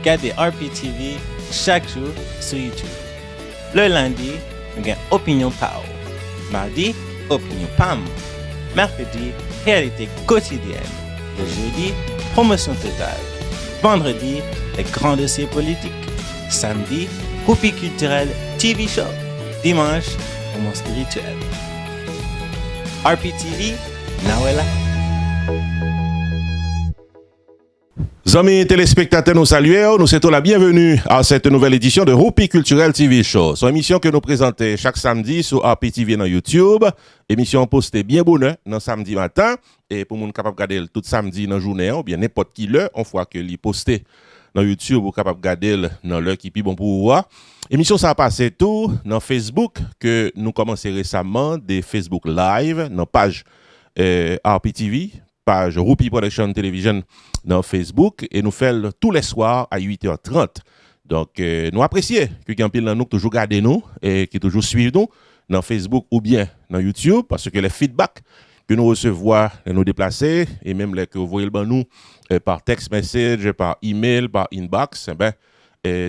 regardez RPTV chaque jour sur YouTube. Le lundi, nous avons Opinion Power. Mardi, Opinion PAM. Mercredi, Réalité quotidienne. Le jeudi, Promotion totale. Vendredi, les grands dossiers politiques. Samedi, Groupie culturel TV Show. Dimanche, Moment spirituel. RPTV, Nawela. Amis téléspectateurs, nous saluons, nous souhaitons la bienvenue à cette nouvelle édition de Groupie Culturel TV Show. C'est une émission que nous présentons chaque samedi sur RPTV dans YouTube. Émission postée bien bonne dans samedi matin. Et pour nous capable de regarder tout samedi dans la journée, ou bien n'importe qui l'heure, on voit que l'y posté dans YouTube, ou capable de regarder dans l'heure qui est bon pour vous. Émission ça a passé tout dans Facebook, que nous commençons récemment des Facebook Live, dans page RPTV, page Groupie Production Television dans Facebook, et nous faisons tous les soirs à 8h30. Donc, nous apprécions que quelqu'un de nous toujours garde nous et qui toujours suivent nous dans Facebook ou bien dans YouTube, parce que les feedbacks que nous recevons nous déplacer, et même les que vous voyez nous par text message, par email, par inbox,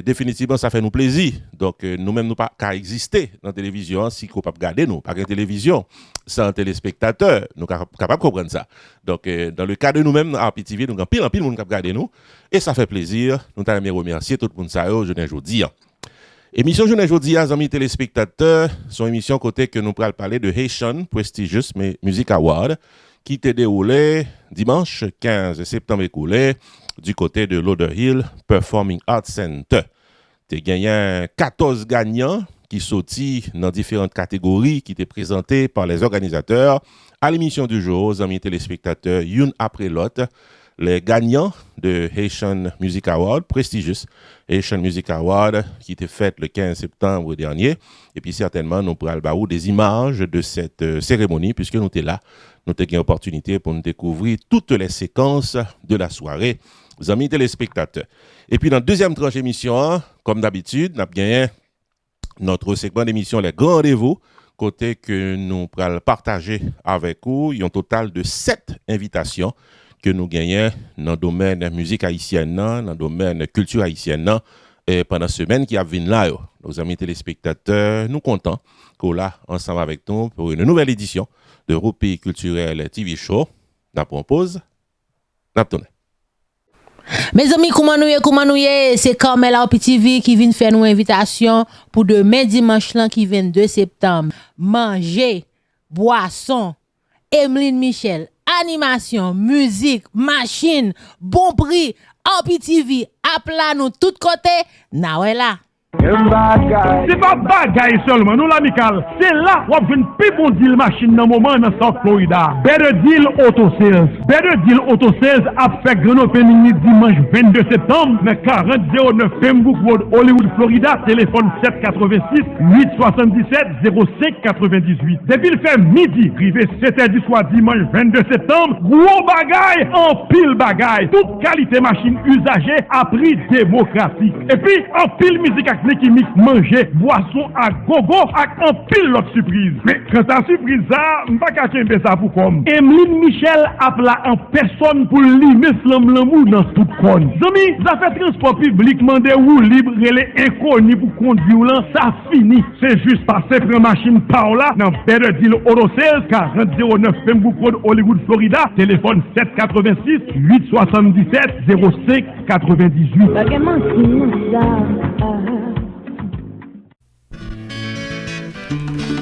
définitivement ça fait nous plaisir. Donc nous-mêmes nous pas qu'à exister dans la télévision si qu'on peut regarder nous, pas une télévision sans téléspectateurs, nous capable de comprendre ça. Donc dans le cas de nous-mêmes à RPTV, nous avons pile monde qui regarder nous et ça fait plaisir. Nous t'aimerais remercier tout le monde ça aujourd'hui. Émission journée aujourd'hui, amis téléspectateurs, son émission côté que nous pourrons parler de Haitian Prestigious Music Award qui était déroulé dimanche 15 septembre écoulé du côté de Lauderhill Performing Arts Center. Tu gagné 14 gagnants qui sortis dans différentes catégories qui étaient présentées par les organisateurs à l'émission du jour, aux amis téléspectateurs, une après l'autre. Les gagnants de Haitian Music Award, prestigious Haitian Music Award, qui était fait le 15 septembre dernier. Et puis certainement, nous pourrons des images de cette cérémonie, puisque nous étions là, nous avons eu l'opportunité pour nous découvrir toutes les séquences de la soirée, les amis téléspectateurs. Et puis dans la deuxième tranche d'émission, comme d'habitude, nous avons gagné notre segment d'émission Les Grands Rendez-vous, côté que nous pourrons partager avec vous. Il y a un total de 7 invitations que nous gagnons dans le domaine musique haïtienne, dans le domaine culture haïtienne, et pendant la semaine qui a venu là. Nos amis téléspectateurs, nous comptons qu'on là ensemble avec nous pour une nouvelle édition de Groupie Culturel TV Show. Nous propose, nous tournons. Mes amis, comment nous y c'est Carmel RPTV qui vient faire une invitation pour demain dimanche qui vient 2 septembre. Manger, boisson, Emeline Michel, animation, musique, machine, bon prix, RPTV, appela nous tout côté, Nawela. C'est pas bagaille seulement, nous l'amical. C'est là où on une plus bon deal machine dans le moment dans South Florida. Better Deal Auto Sales. Better Deal Auto Sales a fait grand opening dimanche 22 septembre dans 4009 Pembroke Road, Hollywood, Florida. Téléphone 786 877 0598. Depuis le fait midi, privé 7h du soir dimanche 22 septembre. Gros bagaille, en pile bagaille. Toute qualité machine usagée à prix démocratique. Et puis en pile musique qui mix manger, boisson à gogo avec un pile l'autre surprise. Mais quand ta surprise ça, m'pas qu'à faire ça pour comme. Emeline Michel appela en personne pour limer slam l'amour dans tout con. Zami, ça fait transport public mandé ou libre relais inconnu pour conduire là, ça fini. C'est juste passer prendre machine par là dans Better Deal Auto Sales 4009 Pembroke Road, Hollywood, Florida. Téléphone 786 877 0598.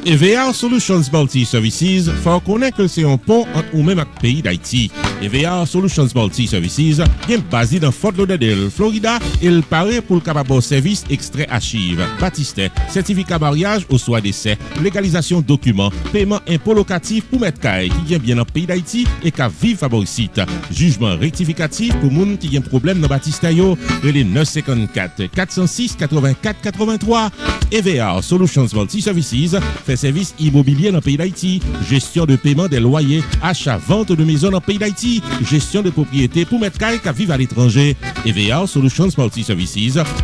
EVA Solutions Multi Services faut connaître que c'est un pont entre ou même avec le pays d'Haïti. EVA Solutions Multi Services est basé dans Fort Lauderdale, Florida, et il paraît pour le capable service extrait archive, baptistère, certificat mariage ou soit décès, légalisation documents, paiement impôt locatif pour mettre caille qui vient bien dans le pays d'Haïti et qui vive favoricite. Jugement rectificatif pour moun qui a un problème dans baptistère yo, les 954 406 84 83. EVA Solutions Multi Services fait service immobilier dans le pays d'Haïti, gestion de paiement des loyers, achat, vente de maisons dans le pays d'Haïti. d'Haïti, gestion de propriété pour mettre carré qui vivent à l'étranger. EVR Solutions Multi Services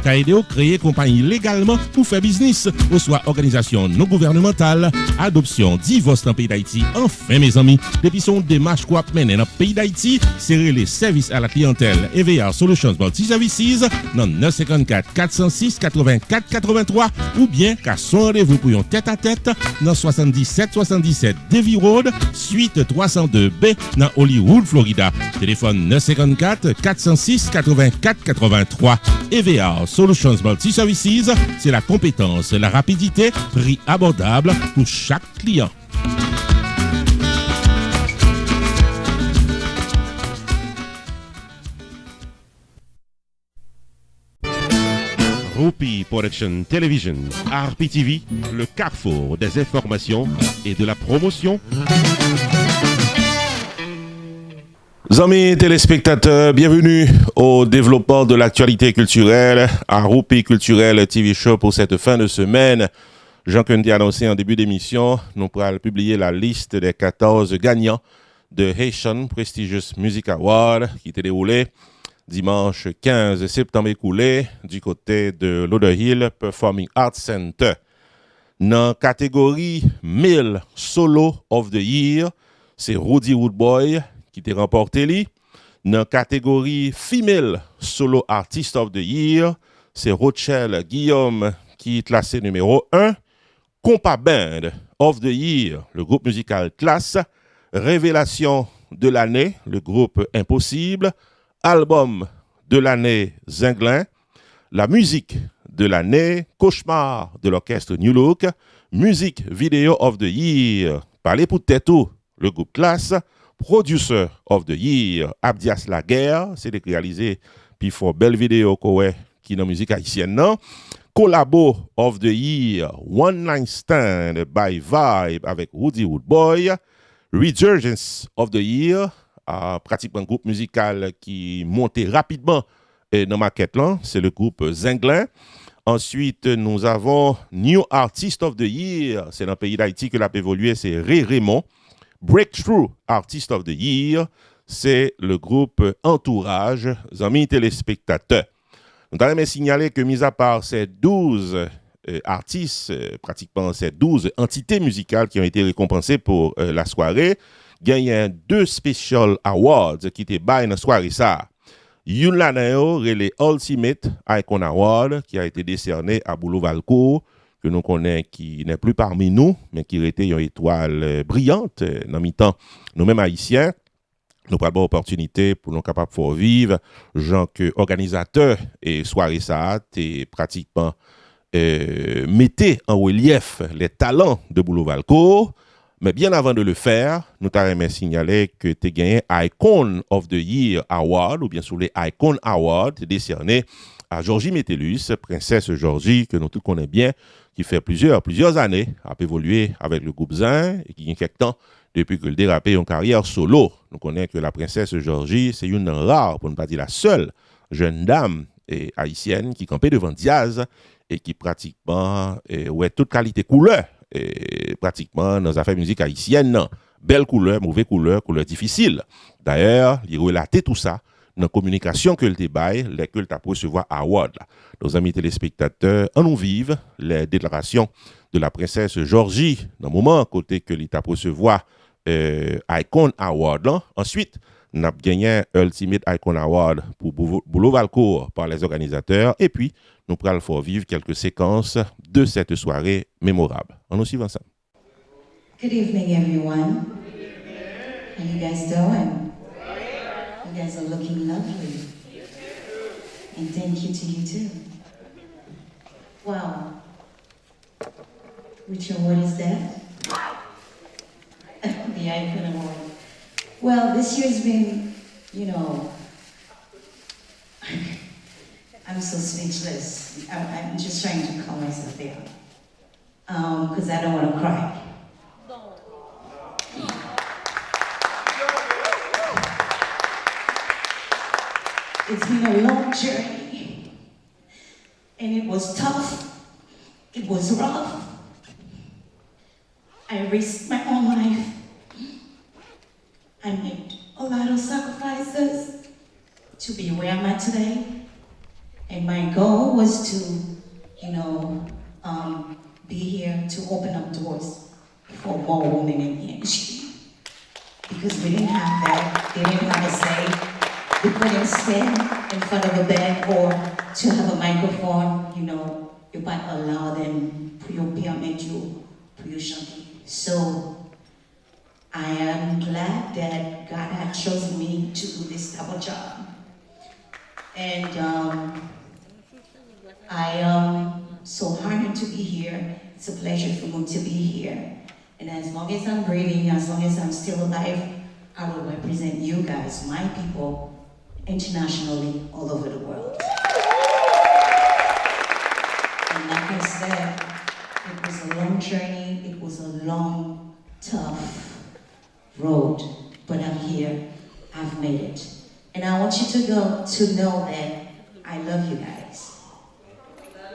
qui a aidé à créer compagnie légalement pour faire business, ou soit organisation non gouvernementale, adoption, divorce dans le pays d'Haïti. Enfin, mes amis, depuis son démarche qu'on a mené dans le pays d'Haïti, c'est les services à la clientèle EVR Solutions Multi Services dans 954 406 84 83 ou bien qu'à son rendez-vous pour un tête-à-tête dans 77 Davie Road, suite 302B dans Hollywood, Florida. Téléphone 954 406 84 83. EVR Solutions Multi Services, c'est la compétence, la rapidité, prix abordable pour chaque client. Rupi Production Television, RPTV, le carrefour des informations et de la promotion. Amis téléspectateurs, bienvenue au développement de l'actualité culturelle à Rupi Culturel TV Show pour cette fin de semaine. Jean Kendi a annoncé en début d'émission, nous pourrons publier la liste des 14 gagnants de Haitian Prestigious Music Award qui était déroulé dimanche 15 septembre écoulé du côté de Lauderhill Performing Arts Center. Dans la catégorie Male Solo of the Year, c'est Rudy Woodboy qui t'a remporté lui. Dans la catégorie Female Solo Artist of the Year, c'est Rochelle Guillaume qui est classé numéro 1. Compa Band of the Year, le groupe musical Classe. Révélation de l'année, le groupe Impossible. Album de l'année Zinglin, la musique de l'année Cauchemar de l'orchestre New Look, musique vidéo of the year Parlez pour Tetou, le groupe Classe, producer of the year Abdias Laguerre, c'est réalisé puis faut belle vidéo qui dans musique haïtienne non. Collabo of the year One Night Stand by Vibe avec Rudy Woodboy, Resurgence of the year pratiquement un groupe musical qui montait rapidement dans ma quête là, c'est le groupe Zinglin. Ensuite, nous avons New Artist of the Year, c'est dans le pays d'Haïti que l'a évolué, c'est Ray Raymond. Breakthrough Artist of the Year, c'est le groupe Entourage, amis téléspectateurs. Nous avons signalé que mis à part ces 12 artistes, pratiquement ces 12 entités musicales qui ont été récompensées pour la soirée, il y a 2 Special Awards qui étaient dans la soirée ça. Une l'année, le Ultimate Icon Award qui a été décerné à Boulot Valcourt, que nous connaissons qui n'est plus parmi nous, mais qui était une étoile brillante dans mi-temps. Nous-mêmes haïtiens, nous avons l'opportunité pour nous capables de faire vivre, genre que organisateurs et soirée ça, et pratiquement mettez en relief les talents de Boulot Valcourt. Mais bien avant de le faire, nous t'avons signalé que tu as gagné Icon of the Year Award, ou bien sur les Icon Awards, décerné à Georgie Métellus, princesse Georgie, que nous tous connaissons bien, qui fait plusieurs années, a évolué avec le groupe Zin, et qui a quelques temps, depuis que le dérapé en carrière solo. Nous connaissons que la princesse Georgie, c'est une rare, pour ne pas dire la seule, jeune dame haïtienne qui campait devant Diaz, et qui pratiquement, ouais, toute qualité couleur, et pratiquement dans les affaires musique haïtienne, belle couleur, mauvaise couleur difficile. D'ailleurs, il relatait tout ça dans la communication que le débat, les que le t'a recevoir à Award. Nos amis téléspectateurs, en nous vivent les déclarations de la princesse Georgie dans le moment côté que l'État recevoir Icon Award. Là. Ensuite, nous avons gagné Ultimate Icon Award pour Boulot Valcourt par les organisateurs et puis nous pourrons faire vivre quelques séquences de cette soirée mémorable. On nous suit ensemble. Good evening, everyone. How you guys doing? You guys are looking lovely. And thank you to you too. Wow. Which award is that? The Icon Award. Well, this year's been, I'm so speechless. I'm just trying to calm myself down. Because I don't want to cry. It's been a long journey. And it was tough. It was rough. I risked my own life. I made a lot of sacrifices to be where I'm at today. And my goal was to, be here to open up doors for more women in the industry. Because we didn't have that, they didn't have a say. We couldn't stand in front of a band or to have a microphone, you can't allow them to permettre you to chanter. So I am glad that God had chosen me to do this type of job. And I am so honored to be here. It's a pleasure for me to be here. And as long as I'm breathing, as long as I'm still alive, I will represent you guys, my people, internationally, all over the world. And like I said, it was a long journey, it was a long, tough road, but I'm here, I've made it. And I want you to know that I love you guys.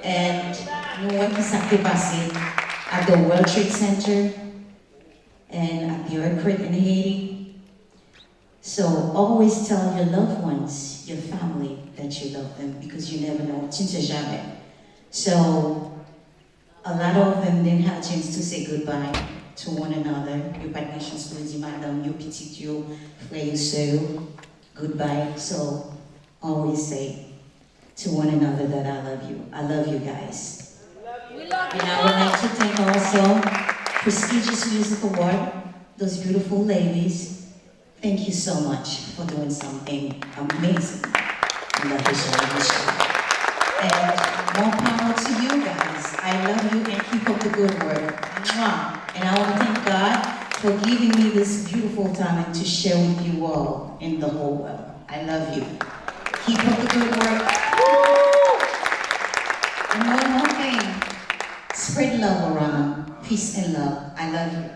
And you know what s'est passé at the World Trade Center and at the earthquake in Haiti? So always tell your loved ones, your family, that you love them, because you never know, tu ne sais jamais. So a lot of them didn't have a chance to say goodbye to one another. Yo pas de chance pour dire madame, yo petit yo, frère yo sœur, goodbye. So always say to one another that I love you. I love you guys. And I would like to thank also prestigious music award, those beautiful ladies. Thank you so much for doing something amazing in the history of the show. And more power to you guys. I love you and keep up the good work. Mwah. And I want to thank God for giving me this beautiful talent to share with you all in the whole world. I love you. Keep up the good work. Woo! And one more thing. Spread love around. Peace and love. I love you.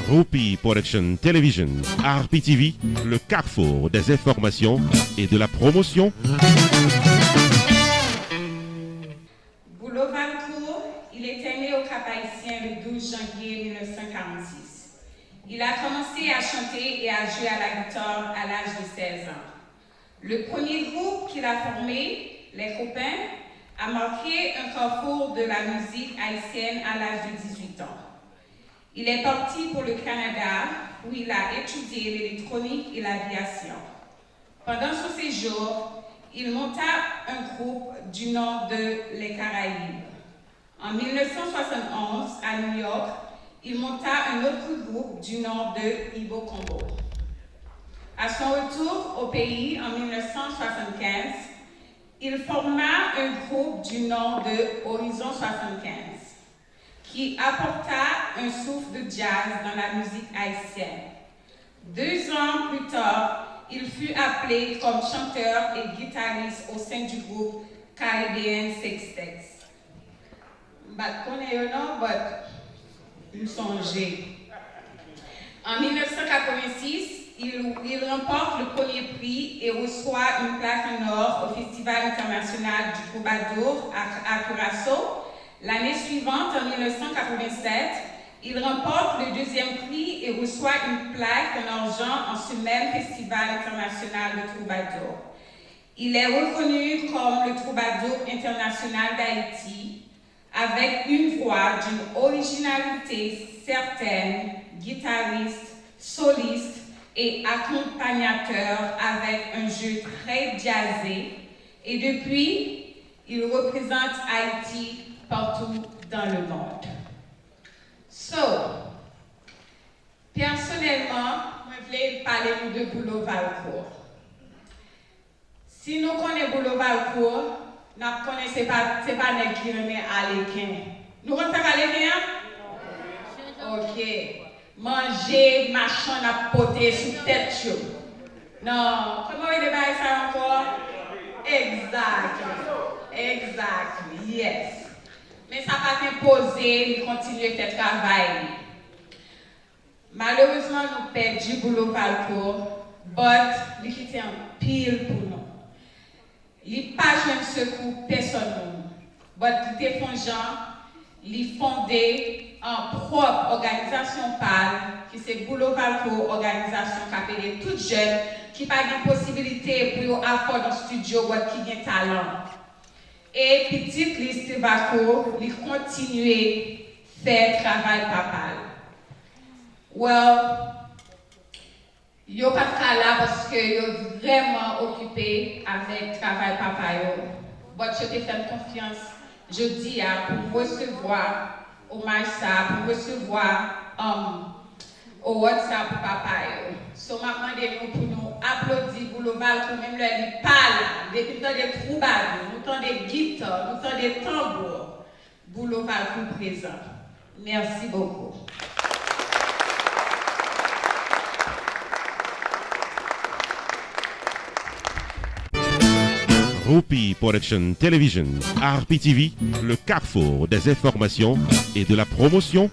Rupi Production Television, RPTV, le carrefour des informations et de la promotion. Boulot-Valcourt, il était né au Cap-Haïtien le 12 janvier 1946. Il a commencé à chanter et à jouer à la guitare à l'âge de 16 ans. Le premier groupe qu'il a formé, Les Copains, a marqué un carrefour de la musique haïtienne à l'âge de 18 ans. Il est parti pour le Canada où il a étudié l'électronique et l'aviation. Pendant son séjour, il monta un groupe du nom de Les Caraïbes. En 1971, à New York, il monta un autre groupe du nom de Ibo Combo. À son retour au pays en 1975, il forma un groupe du nom de Horizon 75. Qui apporta un souffle de jazz dans la musique haïtienne. 2 ans plus tard, il fut appelé comme chanteur et guitariste au sein du groupe Caribbean Sextex. Je ne connais pas, mais je songe. En 1986, il remporte le premier prix et reçoit une plaque en or au Festival international du Troubadour à Curaçao. L'année suivante, en 1987, il remporte le 2e prix et reçoit une plaque en argent en ce même Festival international de Troubadour. Il est reconnu comme le Troubadour international d'Haïti, avec une voix d'une originalité certaine, guitariste, soliste et accompagnateur avec un jeu très jazzé. Et depuis, il représente Haïti partout dans le monde. Personnellement, je voulais parler de Boulot-Valcourt. Si nous connaissons Boulot-Valcourt, nous ne connaissons pas notre qui remet à l'équin. Nous connaissons à l'équin? Ok. Manger, machin, à poter sous tête chaud. Non, comment il débat ça encore? Exactly, yes. Mais ça va t'imposer, nous continuer de faire travail. Malheureusement, nous perdons Boulot-Valcourt, mais nous quittons un pile pour nous. il pas joindre secours personne. But il font gens, il fondé en propre organisation pâle, qui c'est Boulevard organisation qui appelle toutes jeunes, qui pas de possibilité pour avoir dans le studio ou qui ont talent. Et petite liste Vaco, il continue faire travail papal. Well, yo pas là parce que yo vraiment occupé avec travail papa yo. But je te fais confiance, je dis pour recevoir hommage ça, pour recevoir award ça pour papa yo. So m'a demandé nous pour nous applaudir pour le val pour même le parle, depuis temps des troubadours, nous temps des guitares, nous temps des tambours. Boulevard pour présent. Merci beaucoup. Roupi Production Television, RPTV, le carrefour des informations et de la promotion.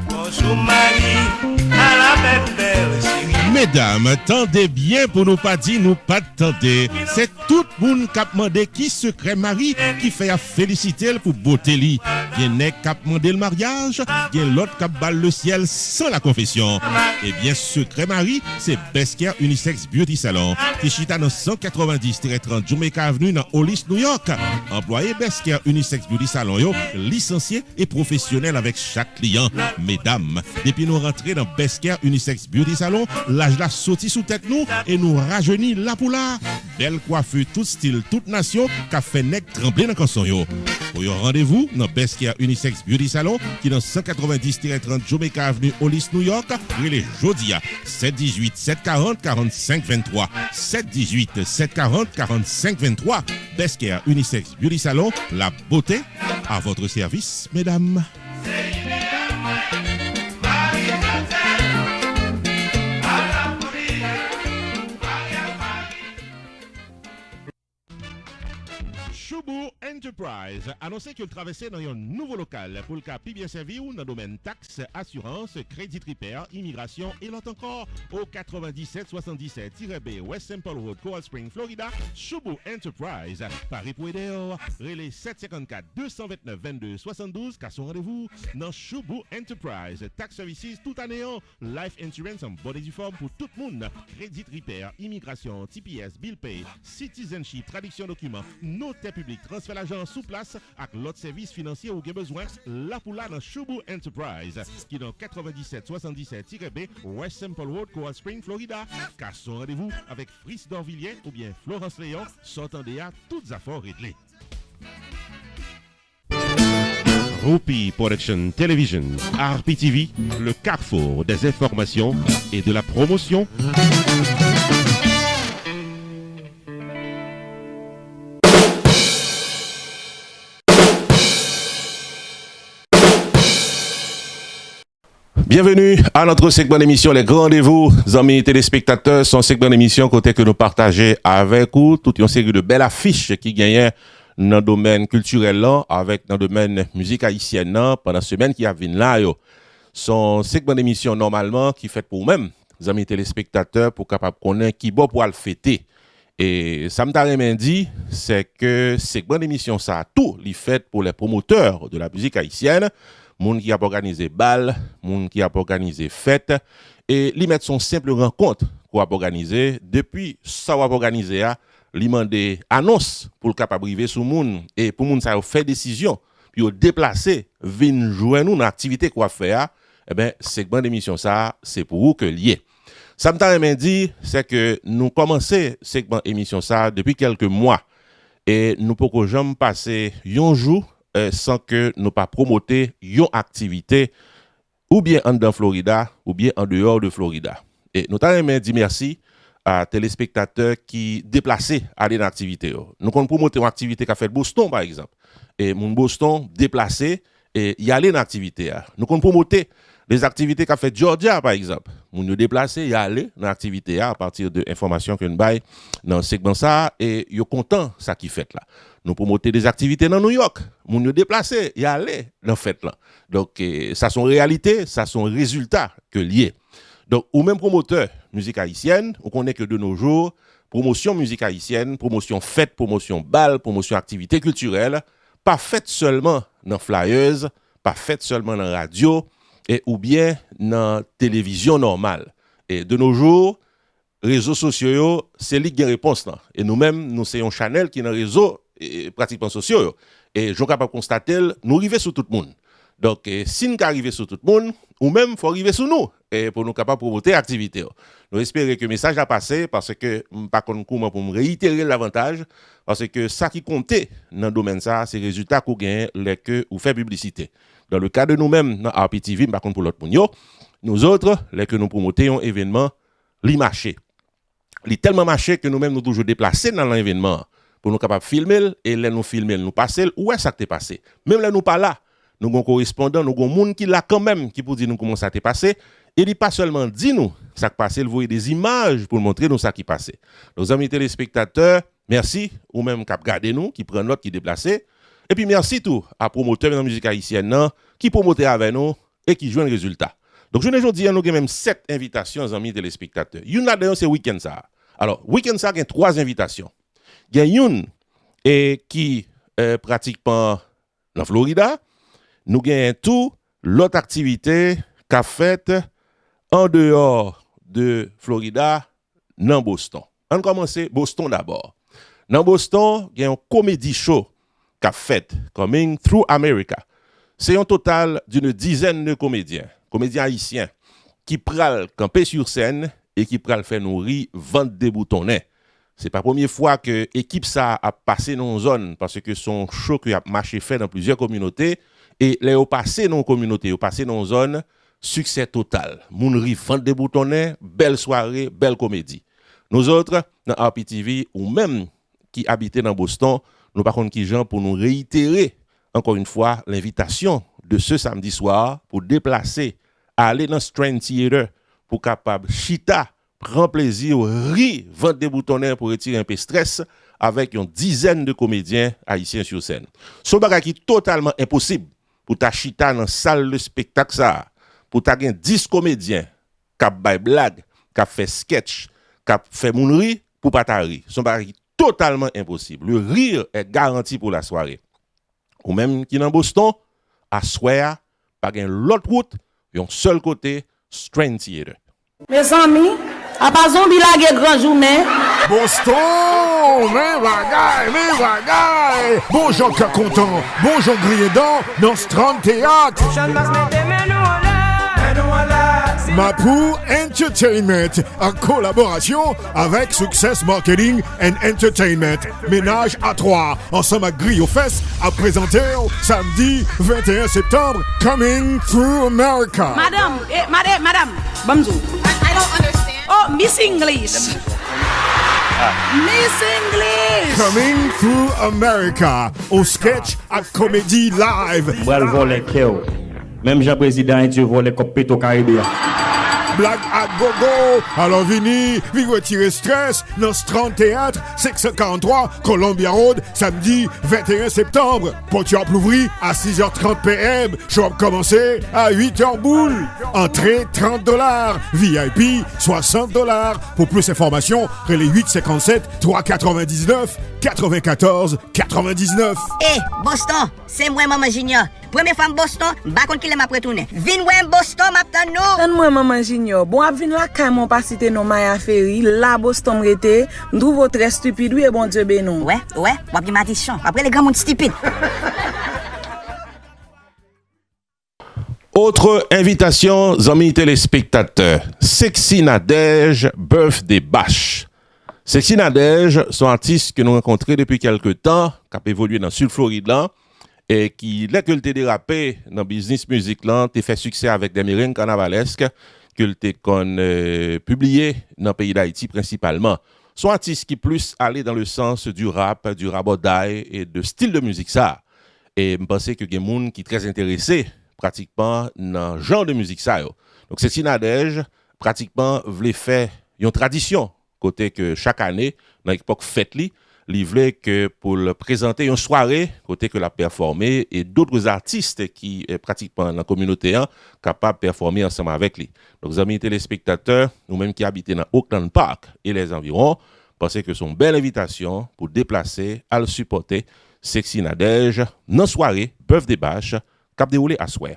Bonjour Marie, à la belle chérie. Mesdames, tendez bien pour nous pas dire nous pas tendez. C'est tout le monde qui a demandé qui secret Marie qui fait à féliciter pour beauté li. Bien n'est qui a demandé le mariage, bien l'autre qui a balle le ciel sans la confession. Et bien secret Marie, c'est Besquer Unisex Beauty Salon qui chita dans 190-30 Jamaica Avenue dans Hollis, New York. Employé Besquer Unisex Beauty Salon yo, licencié et professionnel avec chaque client. Mesdames, depuis nous rentrer dans Besquer Unisex Beauty Salon, l'âge la sorti sous tête nous et nous rajeunit là pour là. Belle coiffure, tout style, toute nation, qu'a fait nec trembler dans canson yo. Pour yon rendez-vous dans Besquer Unisex Beauty Salon qui dans 190-30 Jamaica Avenue, Hollis, New York, les Jodia 718-740-4523 718-740-4523 Besquer Unisex Beauty Salon, la beauté à votre service, mesdames. Choubou Enterprise annonçait qu'il traversait dans un nouveau local pour le cas bien servi ou dans le domaine taxes, assurance, crédit repair, immigration et l'autre encore au 9777-B West Temple Road, Coral Spring, Florida. Choubou Enterprise, Paris pour aider, relais 754-229-22-72 car son rendez-vous dans Choubou Enterprise. Tax Services tout année, life insurance en bonne et due forme pour tout le monde, crédit repair, immigration, TPS, bill pay, citizenship, traduction documents, notaire public, transfert l'argent sous place avec l'autre service financier ou besoin, là pour là dans Choubou Enterprise, qui est dans 9777-B West Temple Road, Coral Spring, Florida. Car son rendez-vous avec Fritz Dorvilliers ou bien Florence Léon, s'entendez à toutes affaires réglées. Roupi Production Television, RPTV, le carrefour des informations et de la promotion. Bienvenue à notre segment d'émission Les Grands Rendez-vous, amis téléspectateurs. Son segment d'émission côté que nous partageons avec vous toute une série de belles affiches qui gagnent dans le domaine culturel là, avec dans le domaine musique haïtienne là, pendant la semaine qui a venu là. Son segment d'émission normalement qui fait pour vous-même, amis téléspectateurs, pour capable connaître qui bon pour le fêter. Et ça me t'a dit, c'est que segment d'émission ça tout li fait pour les promoteurs de la musique haïtienne. Moun qui a organisé bal, moun qui a organisé fête, et li met son simple rencontre qu'on a organisé depuis ça va organiser a li mandé annonce pour le capable arriver sous moun et pour moun ça fait décision puis au déplacer vinn joindre nous dans activité qu'on fait a eh ben segment d'émission ça c'est pour vous que lié. Ça me t'a dit c'est que nous commencer segment émission ça depuis quelques mois et nous pouvons jamais passer un jour sans que nous pas promoter une activité ou bien en dans Florida ou bien en dehors de Florida. Et nous t'avons dit merci à téléspectateurs qui déplacés à aller dans l'activité. Nous avons promoté une activité qu'a fait Boston par exemple. Et mon Boston déplacé et y aller dans l'activité. Nous avons promoté les activités qu'a fait Georgia par exemple. Moun yo déplacé y aller dans l'activité à partir de informations que nous bail dans segment ça et yo content ça qui fait là. Nous promoter des activités dans New York. Moun yo déplacé y aller dans fête là. Donc ça son réalité, ça son résultat que lié. Donc, ou même promoteur musique haïtienne, on connaît que de nos jours, promotion musique haïtienne, promotion fête, promotion bal, promotion activité culturelle, pas faite seulement dans flyers, pas faite seulement dans radio, et ou bien dans télévision normale. Et de nos jours, réseaux sociaux, c'est lui qui a réponse là. Et nous-mêmes, nous sommes un channel qui est dans les réseaux pratiquement sociaux. Et je suis capable de constater, nous arrivons sur tout le monde. Donc, si nous arrivons sur tout le monde, ou même, il faut arriver sur nous et pour nous capables de promouvoir l'activité. Nous espérons que le message a passé parce que, par contre, pour me réitérer l'avantage, parce que ça qui comptait dans le domaine, ça, c'est le résultat qu'on gagne, les que ou fait publicité. Dans le cas de nous-mêmes, dans RPTV, par contre, pour l'autre monde, nous autres, les que nous promotons un événement, li marché. Li tellement marché que nous-mêmes, nous toujours déplacés dans l'événement pour nous capables de filmer et là nous filmer, nous passer, où est-ce que t'es passé? Même là, nous pas là. Nous avons correspondant, nous avons monde qui là quand même, qui pour dire nous comment ça t'est passé. Et il pas seulement dit nous ça qui passé, il voyait des images pour montrer nous ça qui passé. Nos amis téléspectateurs, merci, ou même qui regardez nous, qui prennent note, qui déplacent. Et puis merci tout à promoteurs de la musique haïtienne non, qui promotent avec nous et qui jouent le résultat. Donc je ne dis nous avons même 7 invitations aux amis téléspectateurs. Une là-dedans c'est week-end ça. Alors week-end ça il y a 3 invitations. Il y a une qui pratiquement dans Florida. Nous gagnons tout l'autre activité qu'a faite en dehors de Florida, dans Boston. On commence Boston d'abord. Dans Boston, il y a un comédie show qu'a fait Coming Through America. C'est un total d'une dizaine de comédiens haïtiens qui pral camper sur scène et qui pral faire nourrir vendre des boutonnets. C'est pas la première fois que l'équipe ça a passé dans une zone parce que son show qui a marché fait dans plusieurs communautés. Et les au passé dans la communauté, au passé dans une zone, succès total. Mounri vend des boutonnets, belle soirée, belle comédie. Nous autres, dans RPTV, ou même qui habitaient dans Boston, nous par contre qui gens pour nous réitérer encore une fois l'invitation de ce samedi soir pour déplacer, aller dans Strand Theater pour capable chita, prendre plaisir, rire, vendre des boutonnets pour retirer un peu de stress avec une dizaine de comédiens haïtiens sur scène. Ce bagage qui est totalement impossible. Pour ta chita dans salle de spectacle ça, pour ta gen 10 comédiens qui bay blague, qui fait sketch, qui fait moun ri pour pas ta ri. Son bagay totalement impossible. Le rire est garanti pour la soirée. Ou même qui dans Boston, à soir, pas gen l'autre route, yon seul côté Strand Theater. Mes amis, à pas zombie la grand journée. Boston, mais bagaille. Bon Jean qui content, bon Jean Griédan, dans Strand Théâtre. Mapou Entertainment, en collaboration avec Success Marketing and Entertainment. Ménage à 3, ensemble avec Grio Fest, à présenter samedi 21 septembre, Coming Through America. Madame, bonjour. I don't understand. Oh, Miss English. Miss English. Coming Through America, au sketch à comédie live. Moi, le volet Kéo. Même Jean-Président et Dieu volet copé au Caribéen. Blague à gogo, alors vini, retirer stress, dans Strand Théâtre, 643, Columbia Road, samedi 21 septembre. Porte à Plouvry à 6h30 PM, show up commencé à 8h boule. Entrée $30, VIP $60. Pour plus d'informations, les 857 399 94 99. Eh, Boston, c'est moi Maman Junior. Première femme Boston, pas contre qui m'a retourné. Vin ouais Boston m'attend nous. Donne-moi Maman Junior. Bon, vin la quand mon pas cité non Maya Ferry, là Boston m'rete, m'trouve très stupide oui bon Dieu bénon. Ouais, ou bien maldition. Après les grands monde stupide. Autre invitation, amis téléspectateurs. Sexy Nadège Birthday Bash. Sexy Nadège sont artistes que nous rencontrés depuis quelques temps, qui ont évolué dans le sud Floride là, et qui, dès que le dérapé dans le business musique là, t'es fait succès avec des mérines carnavalesques, que le publié dans le pays d'Haïti principalement. Sont artistes qui plus allaient dans le sens du rap, du rabodaï et de style de musique ça. Et je pense que il y a des gens qui sont très intéressés pratiquement dans le genre de musique ça. Donc Sexy Nadège pratiquement voulait faire une tradition côté que chaque année dans l'époque fête li livré que pour le présenter une soirée côté que la performer et d'autres artistes qui pratiquement dans la communauté capables de performer ensemble avec lui. Donc amis téléspectateurs, nous-mêmes qui habitons dans Oakland Park et les environs, pensez que c'est une belle invitation pour déplacer à le supporter Sexy Nadège dans soirée Bœuf des Bâches cap déroulé à soir.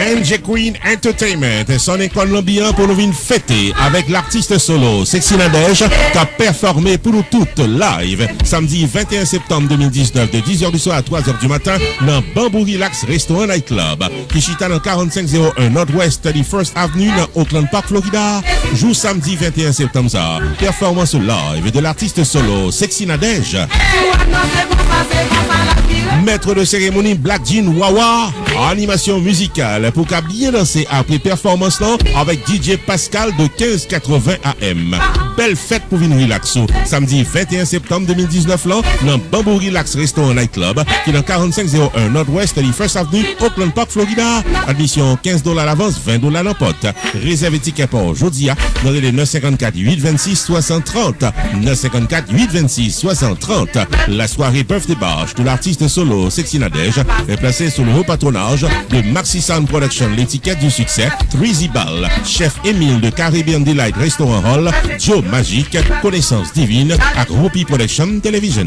NJ Queen Entertainment, son école l'ambiance pour nous venir fêter avec l'artiste solo Sexy Nadège qui a performé pour nous toutes live samedi 21 septembre 2019 de 10h du soir à 3h du matin dans Bamboo Relax Restaurant Night Club qui chita dans 4501 Northwest 31st Avenue dans Oakland Park, Florida. Jour samedi 21 septembre ça, performance live de l'artiste solo Sexy Nadège. Maître de cérémonie Black Jean Wawa, animation musicale pour qu'à bien danser après performance là avec DJ Pascal de 1580 AM. Belle fête pour venir relaxer. Samedi 21 septembre 2019 là dans Bamboo Relax Restaurant Night Club qui est dans 4501 Northwest 31st Avenue, Oakland Park, Florida. Admission $15 l'avance, $20 l'emporte. Réservez ticket pour aujourd'hui dans les 954 826 6030 954 826 6030. La soirée Bœuf des Bâches de l'artiste solo Sexy Nadège est placée sous le haut patronage de Maxi Sound Production, l'étiquette du succès, Threezy Ball, chef Émile de Caribbean Delight Restaurant Hall, Joe Magic, Connaissance Divine, à Rupi Production Television.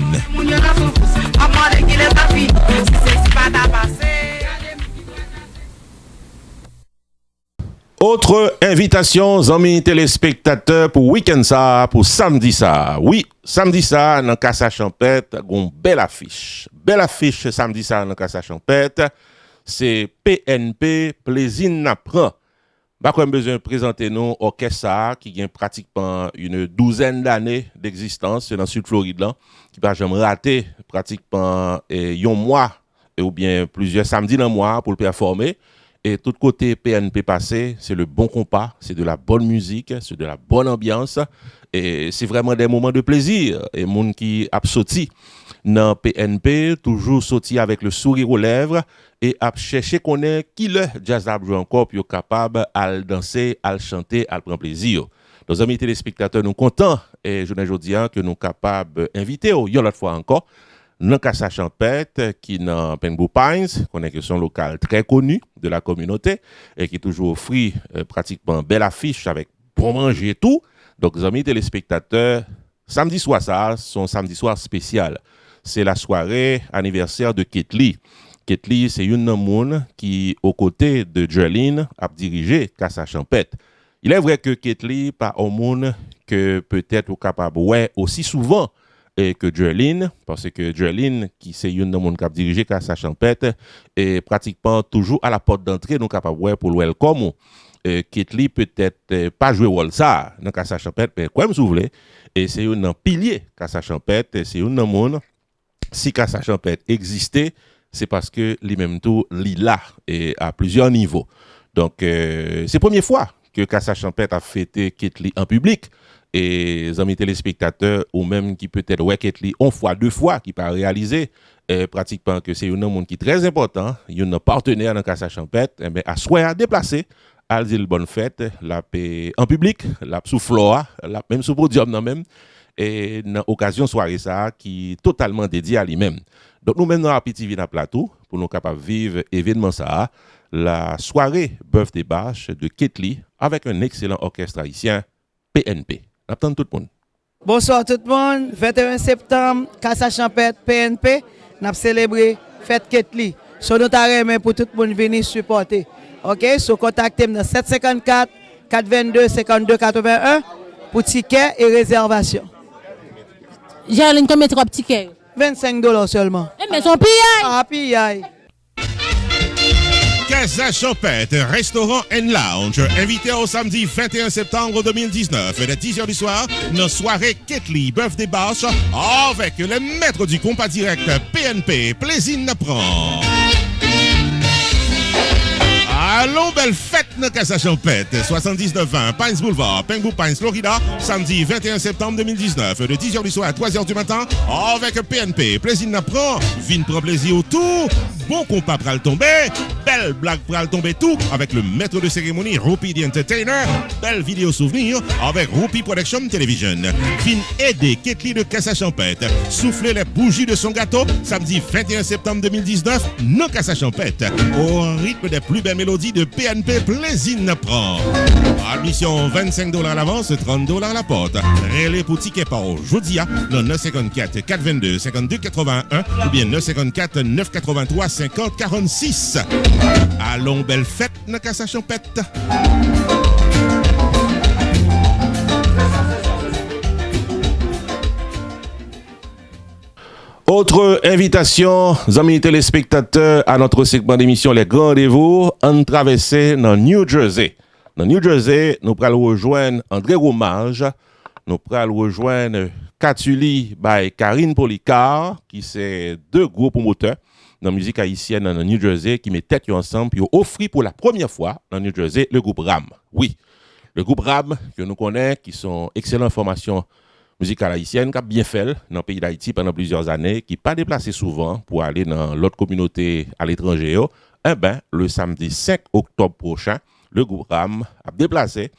Autre invitation, amis téléspectateurs, pour week-end ça, pour samedi ça. Oui, samedi ça, dans Casa Champette, une belle affiche. Belle affiche samedi ça, dans Casa Champette. C'est PNP, Plaisir N'apprend. Pas qu'on besoin de présenter nous orchestre qui a pratiquement une douzaine d'années d'existence dans le sud Floride là, qui va jamais rater pratiquement un mois ou bien plusieurs samedis dans le mois pour le performer. Et tout côté PNP passé, c'est le bon compas, c'est de la bonne musique, c'est de la bonne ambiance. Et c'est vraiment des moments de plaisir. Et moun qui a sauté dans PNP, toujours sauté avec le sourire aux lèvres et a cherché qu'on est qui le jazz a joué encore pour être capable à danser, à chanter, à prendre plaisir. Nos amis téléspectateurs, nous contents et je ne dis que nous capables d'inviter une autre fois encore dans Casa Champette qui dans Pengbou Pines, qu'on est que son local très connu de la communauté et qui toujours offre pratiquement belle affiche avec bon manger et tout. Donc les amis téléspectateurs, samedi soir ça, son samedi soir spécial. C'est la soirée anniversaire de Ketli. Ketli, c'est une monde qui aux côtés de Jerlyn a dirigé Casa Champette. Il est vrai que Ketli pas au monde que peut-être au capable ouais aussi souvent et que Jerlyn, parce que Jerlyn, qui c'est une de mon cap dirigé Casa Champette, est pratiquement toujours à la porte d'entrée, nous capable ouais pour le welcome. Ketli peut-être pas jouer rôle ça dans Casa Champette, mais comme vous voulez, et c'est un pilier Casa Champette, c'est une monde. Si Casa Champette existait, c'est parce que lui-même tout là et à plusieurs niveaux. Donc c'est la première fois que Casa Champette a fêté Ketli en public. Et les amis téléspectateurs, ou même qui peut-être ouais Ketli une fois, deux fois, qui pas réalisé, pratiquement que c'est un monde qui est très important, il y a un partenaire dans Casa Champette, mais à souhait à déplacer, à dire bonne fête, la paix en public, la sous Flora, la même sous podium même, et dans occasion soirée ça, qui est totalement dédiée à lui-même. Donc nous maintenant à Petit Vina Plateau, pour nous capables de vivre événement ça, la soirée Bœuf des Bâches de Ketli, avec un excellent orchestre haïtien, PNP. Attends tout le monde. Bonsoir tout le monde. 21 septembre, Casa Champette, PNP, nous avons célébré fête Ketli. So nous avons pour tout le monde venir supporter. OK, so contactez dans 754 422 52 81 pour tickets et réservation. J'ai combien de tickets? $25 seulement. Mais son pillaille. Ah, pillaille. Casa Champette, restaurant and lounge, invité au samedi 21 septembre 2019 de 10h du soir, nos soirées Ketli, Bœuf des Bâches, avec le maître du compas direct PNP, Plaisir N'apprend. Allons, belle fête dans Casa Champette, 7920 Pines Boulevard, Pengbou Pines, Florida, samedi 21 septembre 2019, de 10h du soir à 3h du matin, avec PNP, Plaisir N'apprend, vine prend plaisir autour, bon compas pral tomber, belle blague pral tomber tout avec le maître de cérémonie Rupi the Entertainer. Belle vidéo souvenir avec Rupi Production Television. Fin aider Ketli de Casa Champette. Souffler les bougies de son gâteau samedi 21 septembre 2019 non Casa Champette. Au rythme des plus belles mélodies de PNP Plaisir prend. Admission $25 à l'avance, $30 à la porte. Relais pour ticket par Jodia, le 954 422 52 81 ou bien 954 983 50 46. Allons, belle fête, dans Casa Champette. Autre invitation, amis téléspectateurs, à notre segment d'émission Les Grands Rendez-vous, en traversée dans New Jersey. Dans New Jersey, nous allons rejoindre André Romage, nous allons rejoindre Katuli by Karine Policard, qui c'est deux gros promoteurs dans la musique haïtienne dans New Jersey, qui mettent tête ensemble, puis offrent pour la première fois dans New Jersey le groupe RAM. Oui, le groupe RAM que nous connaissons, qui sont excellentes formations musicale haïtienne qui a bien fait dans le pays d'Haïti pendant plusieurs années, qui n'est pas déplacé souvent pour aller dans l'autre communauté à l'étranger. Le samedi 5 octobre prochain, le groupe RAM a déplacé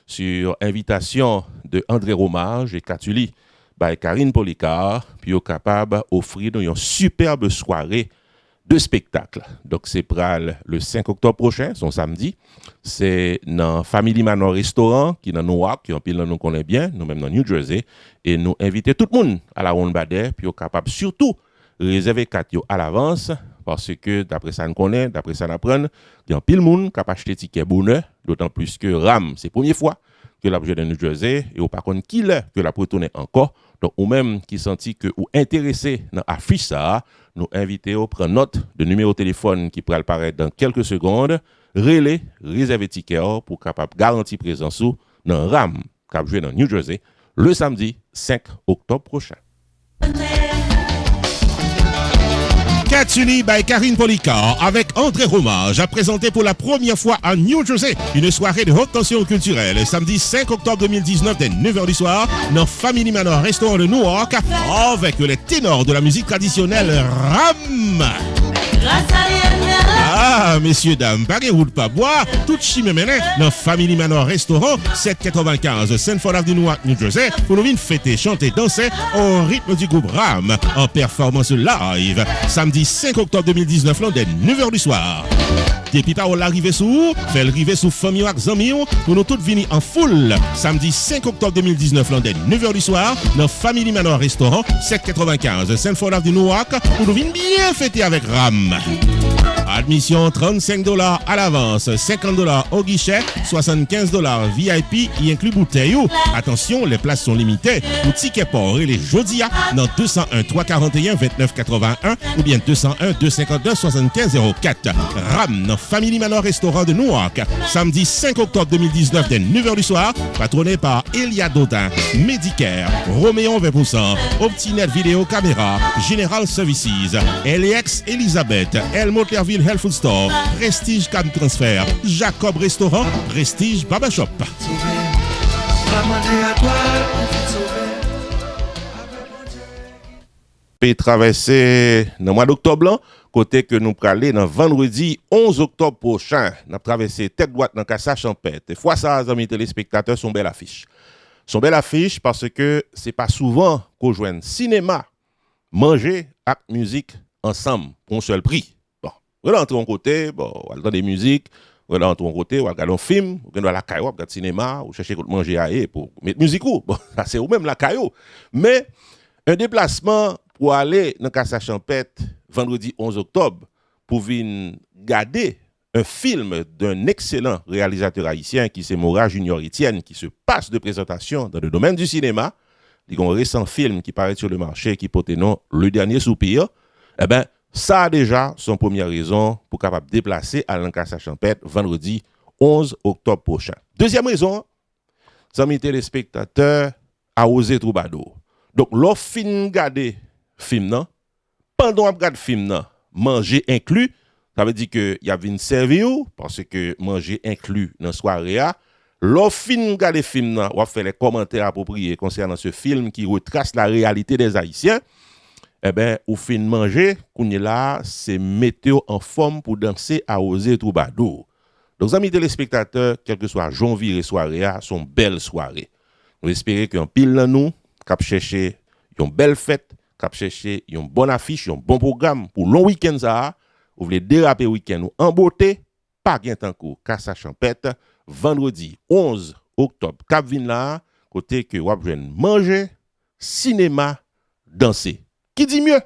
sur invitation de André Romage et Katuli by Karine Policard, puis est capable d'offrir une superbe soirée de spectacle. Donc c'est le 5 octobre prochain, son samedi. C'est dans Family Manor Restaurant, qui est dans Newark, qui en pile nous connaît bien, nous-mêmes dans New Jersey. Et nous invitons tout le monde à la ronde badet, puis capable surtout réserver 4 à l'avance, parce que d'après ça nous connaît, d'après ça nous apprend, il y a pile de monde qui a acheté ticket bonheur, d'autant plus que RAM, c'est la première fois que la joué dans New Jersey, et au par contre, qui l'est que la retourner encore. Donc, ou même qui senti que ou intéressé dans l'affiche ça, nous invitons à prendre note de numéro de téléphone qui pourra apparaître dans quelques secondes, relais, réserver ticket pour capable garantir présence dans RAM, qui a joué dans New Jersey, le samedi 5 octobre prochain. Katuli by Karine Policard avec André Romage a présenté pour la première fois à New Jersey une soirée de haute tension culturelle samedi 5 octobre 2019 dès 9h du soir dans Family Manor Restaurant de Newark avec les ténors de la musique traditionnelle RAM. Ah, messieurs, dames, pas de route pas boire, tout chimé mené dans Family Manor Restaurant, 795 Sanford Avenue, Newark, New Jersey, pour nous venir fêter, chanter, danser au rythme du groupe RAM en performance live, samedi 5 octobre 2019, dès 9h du soir. Depuis parole l'arrivée sous, fait l'arrivée sous famille ou amis pour nous tous venir en foule, samedi 5 octobre 2019, dès 9h du soir, dans Family Manor Restaurant, 795 Sanford Avenue, Newark, pour nous venir bien fêter avec RAM. Admission $35 à l'avance, $50 au guichet, $75 VIP, y inclut bouteille. Attention, les places sont limitées. Pour ticket port et les Jodia dans 201 341 29 81 ou bien 201 252 75 04. RAM dans Family Manor Restaurant de Newark, samedi 5 octobre 2019 dès 9h du soir, patronné par Elia Dodin, Medicare, Roméon 20%, Optinet Vidéo Caméra, General Services, LX Elizabeth, Elmo Clerville Health Food Store, Prestige Cam Transfer, Jacob Restaurant, Prestige Baba Shop. Peut traverser dans le mois d'octobre, côté que nous allons dans vendredi 11 octobre prochain, nous traverser tête droite dans Casa Champette. Et fois ça, amis téléspectateurs, son belle affiche. Son belle affiche parce que c'est pas souvent qu'on joue cinéma, manger et musique ensemble pour un seul prix. Bon, on va entrer en côté, bon, on va entendre des musiques, on va entrer en côté, on va regarder un film, on va la caillou, on va regarder cinéma, ou chercher quoi manger à pour mettre musique ou. Bon, ça c'est ou même la caillou. Mais un déplacement pour aller dans Casa Champette vendredi 11 octobre pour venir garder un film d'un excellent réalisateur haïtien qui c'est Mora Junior Etienne qui se passe de présentation dans le domaine du cinéma. Il y a un récent film qui paraît sur le marché qui porte nom Le Dernier Soupir. Eh bien, ça a déjà son première raison pour capable déplacer à Casa Champette vendredi 11 octobre prochain. Deuxième raison, amis téléspectateurs, à oser Troubadour. Donc, l'offre fin garder film nan, pendant qu'on regarde film nan, manger inclus, ça veut dire que y a une servir parce que manger inclus dans soirée a, l'offre fin garder film nan, on va faire les commentaires appropriés concernant ce film qui retrace la réalité des Haïtiens. eh ben, ou fin manger, qu'on est là, c'est météo en forme pour danser à oser troubadour. Donc, amis téléspectateurs, quel que soit janvier et soirée, sont belles soirées. Nous espérons qu'un pile dans nous, cap chercher une belle fête, cap chercher une bonne affiche, un bon programme pour long week-end ça, ou voulez déraper week-end en beauté, pas gain tant coup, Casa Champêtre, vendredi 11 octobre, cap vin là, côté que vous pouvez manger, cinéma, danser. Qui dit mieux?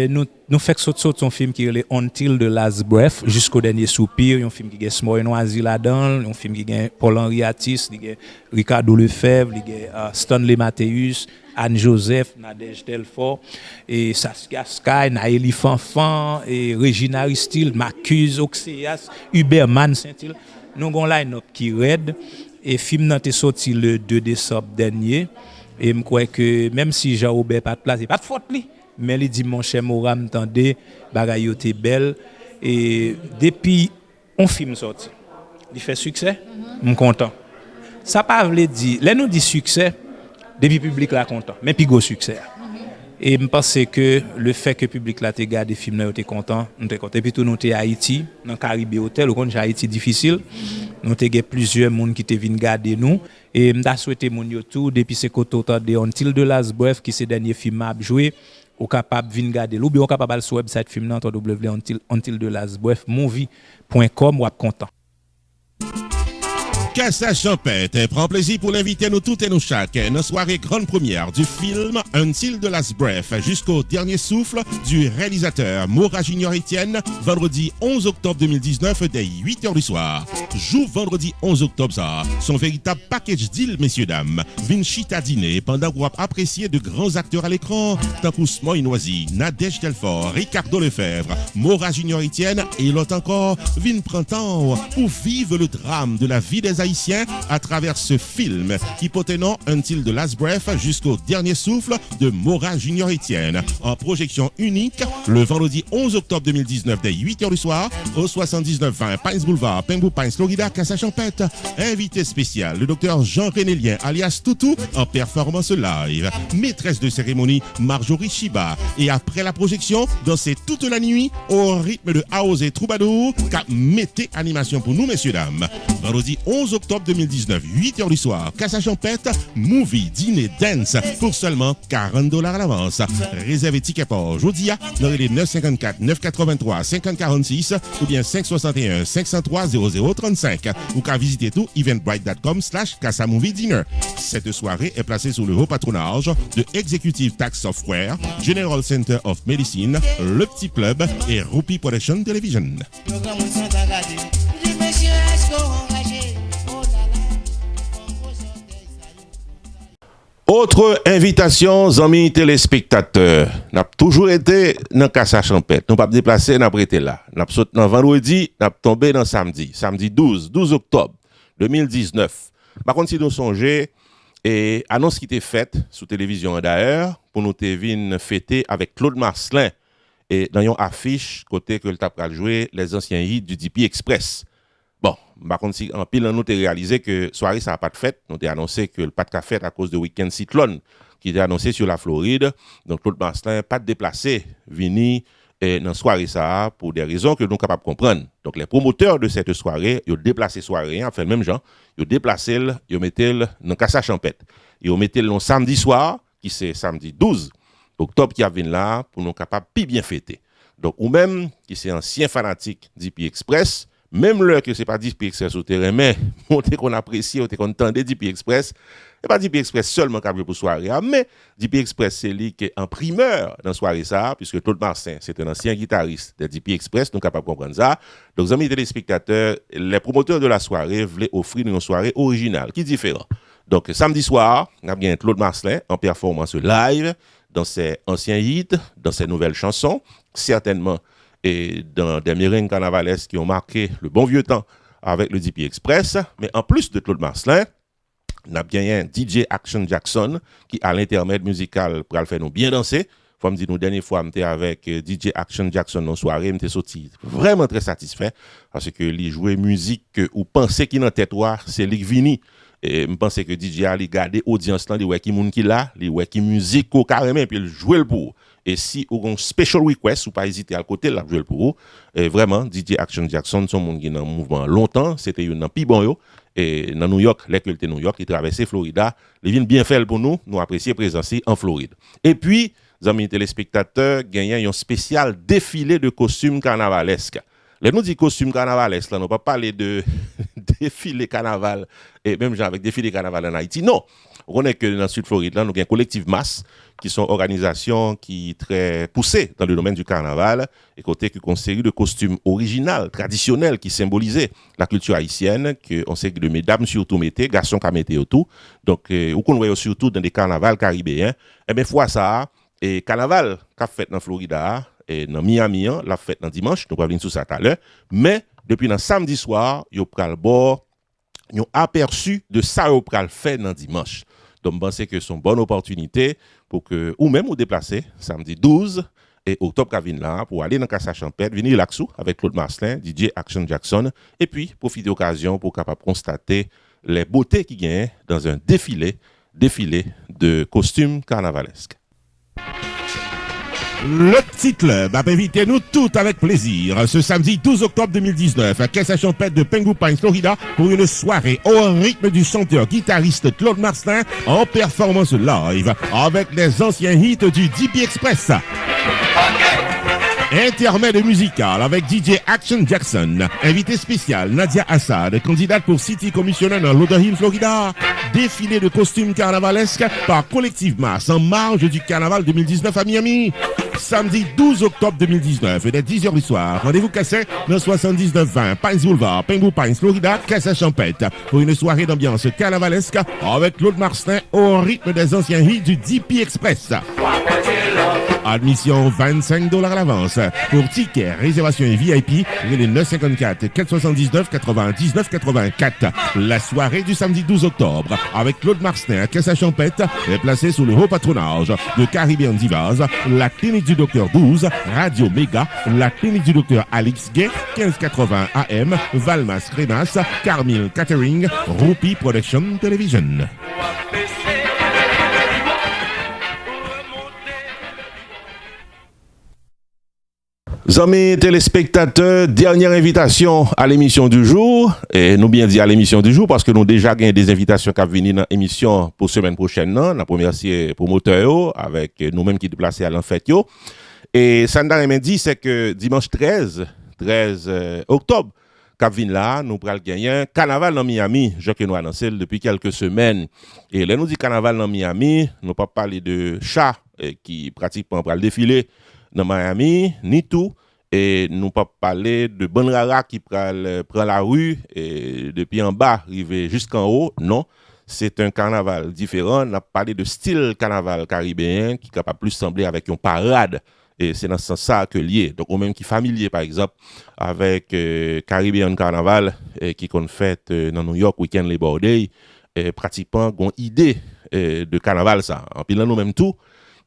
Nous faisons son film qui est Until the Last Breath jusqu'au dernier soupir, un film qui est Smoy Noisy là-dedans, un film qui est Paul-Henri Atis, Ricardo Lefebvre, Stanley Matthews, Anne-Joseph, Nadège Delfort, et Saskia Sky, Naëli Fanfan, et Regina Aristil, Marcus Oxéas, Hubert Man Saint-Il. Nous avons un line-up qui est raide, et le film est sorti le 2 décembre dernier. Et je crois que même si Jean-Robert pas de place, il pas de faute li. Mais il dit mon cher Mora m'tendait, bagaille était belle et depuis on film sorti. Il fait succès, je suis content. Ça pas veut dire, là nous dit succès, depuis public là content, mais puis gros succès. Et je pense que le fait que le public là te garde des films là était content, nous était content. Et puis tout nous était à Haïti, dans Caribe Hotel, au compte Haïti difficile. Nous te plusieurs monde qui te viennent garder nous et m'ta souhaité mon yo tout depuis ce côté de Until the Last Breath qui c'est dernier film a joué ou capable venir garder ou bien capable sur website film nan Until the Last Breath movie.com ou content. Casa Champêtre prend plaisir pour l'inviter nous toutes et nous chaque une soirée grande première du film Until the Last Breath jusqu'au dernier souffle du réalisateur Mora Junior Etienne vendredi 11 octobre 2019 dès 8h du soir. Joue vendredi 11 octobre ça, son véritable package deal messieurs dames. Vinci à dîner pendant que vous appréciez de grands acteurs à l'écran tant que Smoy Noisy, Nadège Delfort, Ricardo Lefebvre, Mora Junior Etienne et l'autre encore Vin Printemps pour vivre le drame de la vie des Haïtiens à travers ce film qui porte nom Until the Last Breath jusqu'au dernier souffle de Mora Junior Etienne en projection unique le vendredi 11 octobre 2019 dès 8h du soir au 7920 Pines Boulevard, Pembou Pines, Florida, Casa Champêtre. Invité spécial, le docteur Jean-René Lien alias Toutou en performance live. Maîtresse de cérémonie Marjorie Chiba. Et après la projection, dansez toute la nuit au rythme de House et Troubadour qu'a mettez animation pour nous messieurs dames. Vendredi 11 octobre 2019, 8h du soir, Casa Champêtre, movie, dîner, dance pour seulement $40 à l'avance. Réservez ticket pour Jodia dans les 954 983 5046 ou bien 561 503 0035 ou qu'à visiter tout eventbrite.com/Casa Movie Dinner. Cette soirée est placée sous le haut patronage de Executive Tax Software, General Center of Medicine, Le Petit Club et Rupi Production Television. Autre invitation, amis téléspectateurs. N'a toujours été dans Casa Champêtre. Nous pas déplacé, n'a pas été là. N'a sauté dans vendredi, n'a tombé dans samedi 12 octobre 2019. Par contre, si nous songeons, et annonce qui était faite sous télévision d'ailleurs, pour nous te fêter avec Claude Marcelin, et dans une affiche, côté que le tap a joué les anciens hits du DP Express. Bon, par contre, si en pile, nous avons réalisé que soirée, ça n'a pas de fête. Nous avons annoncé que le pas de fête à cause de week-end cyclone qui était annoncé sur la Floride. Donc, Claude Marcelin pas de déplacé, vini dans soirée ça pour des raisons que nous sommes capables de comprendre. Donc, les promoteurs de cette soirée, ils ont déplacé soirée, enfin, même gens, ils ont déplacé, ils ont mis dans Casa Champêtre. Ils ont mis le samedi soir, qui c'est samedi 12 octobre, qui a venu là pour nous capables de bien fêter. Donc, ou même, qui c'est ancien fanatique d'IP Express, même l'heure que c'est pas DP Express au terrain, mais monter qu'on apprécie, qu'on entendait DP Express, et pas DP Express seulement câble pour soirée, mais DP Express c'est lui qui est en primeur dans soirée ça, puisque Claude Marcelin, c'est un ancien guitariste de DP Express, nous capable de comprendre ça. Donc, amis téléspectateurs, les promoteurs de la soirée voulaient offrir une soirée originale, qui est différente. Donc, samedi soir, on a bien Claude Marcelin en performance live, dans ses anciens hits, dans ses nouvelles chansons, certainement et dans des meringues carnavalesques qui ont marqué le bon vieux temps avec le DP Express. Mais en plus de Claude Marcelin, on a bien un DJ Action Jackson qui, à l'intermède musical, pour le faire nous bien danser. Faut me dire, nous, dernière fois, j'étais avec DJ Action Jackson dans la soirée, j'étais sorti vraiment très satisfait parce que lui jouait musique ou pensait qu'il en tête, c'est lui qui vini Et je pense que DJ a regardé l'audience là, il voit qui moun qui là, il voit qui musique carrément puis il joue le pour. Et si vous avez un special request, ou pas hésiter à côté là jouer le pour vous. Et vraiment DJ Action Jackson son monde qui dans mouvement longtemps, c'était une pi bon yo. Et dans New York, l'école de New York, il traversait Florida, il vient bien faire pour nous apprécier présence en Floride. Et puis, amis téléspectateurs, gagnant un spécial défilé de costumes carnavalesques. Là, nous dit costume carnavalesque, là, nous pas parler de défilé carnaval, et même genre avec défilé carnaval en Haïti. Non, on connaît que dans le Sud-Floride, là, nous avons un collectif Masse, qui sont organisations qui très poussées dans le domaine du carnaval, et côté qui ont une série de costumes originaux, traditionnels, qui symbolisaient la culture haïtienne, qu'on sait que de mesdames surtout mettaient, garçons qui mettaient tout. Donc, ou qu'on voit surtout dans des carnavals caribéens. Et bien, fois ça, et carnaval qu'a fait dans Florida, et dans Miami, la fête dans dimanche, nous allons venir sur ça tout à l'heure. Mais, depuis dans samedi soir, ils ont aperçu de ça qu'ils ont fait dans dimanche. Donc, je pense que c'est une bonne opportunité pour que, ou même vous déplacer, samedi 12 et octobre Kavin là, pour aller dans Casa Champêtre, venir Laxou avec Claude Marcelin, DJ Action Jackson, et puis profiter de l'occasion pour capable constater les beautés qui gagnent dans un défilé de costumes carnavalesques. Le petit club a invité nous tous avec plaisir ce samedi 12 octobre 2019 à Casa Champêtre de Pengu Pines, Florida pour une soirée au rythme du chanteur-guitariste Claude Marcelin en performance live avec les anciens hits du DP Express. Intermède musical avec DJ Action Jackson. Invité spécial Nadia Assad, candidate pour City Commissioner dans Lauderhill, Florida. Défilé de costumes carnavalesques par Collective Masse en marge du carnaval 2019 à Miami. Samedi 12 octobre 2019, dès 10h du soir. Rendez-vous cassé dans 7920 Pines Boulevard, Pengu Pines, Florida, Casa Champêtre, pour une soirée d'ambiance carnavalesque avec Claude Marcelin au rythme des anciens hits du DP Express. Admission $25 à l'avance. Pour tickets, réservation et VIP, les 954 479 99 84. La soirée du samedi 12 octobre avec Claude Marcelin à Casa Champêtre est placée sous le haut patronage de Caribbean Divas, la clinique du Docteur 12, Radio Méga, la clinique du Docteur Alix Gay, 1580 AM, Valmas Crémas, Carmel Catering, Rupi Production Television. Amis téléspectateurs, dernière invitation à l'émission du jour. Et nous bien dit à l'émission du jour parce que nous déjà gagné des invitations qui viennent dans l'émission pour semaine prochaine. La première c'est promoteur avec nous-mêmes qui déplacés à l'enfête. Et ça nous dit c'est que dimanche 13 octobre, Cap là, nous pral gagner un carnaval dans Miami, je que nous annoncé depuis quelques semaines. Et là nous dit carnaval dans Miami, nous pas parler de chat qui pratiquement pral défiler dans Miami, ni tout. Et nous pas parler de Bon Rara qui prend la rue et depuis en bas, arriver jusqu'en haut. Non, c'est un carnaval différent. On a parlé de style carnaval caribéen qui est capable plus sembler avec une parade. Et c'est dans ce sens que lié. Donc, au même qui familier, par exemple, avec Caribbean Carnaval qui qu'on fait dans New York, Weekend Labor Day, pratiquement une idée de carnaval ça. En puis là, nous même tout,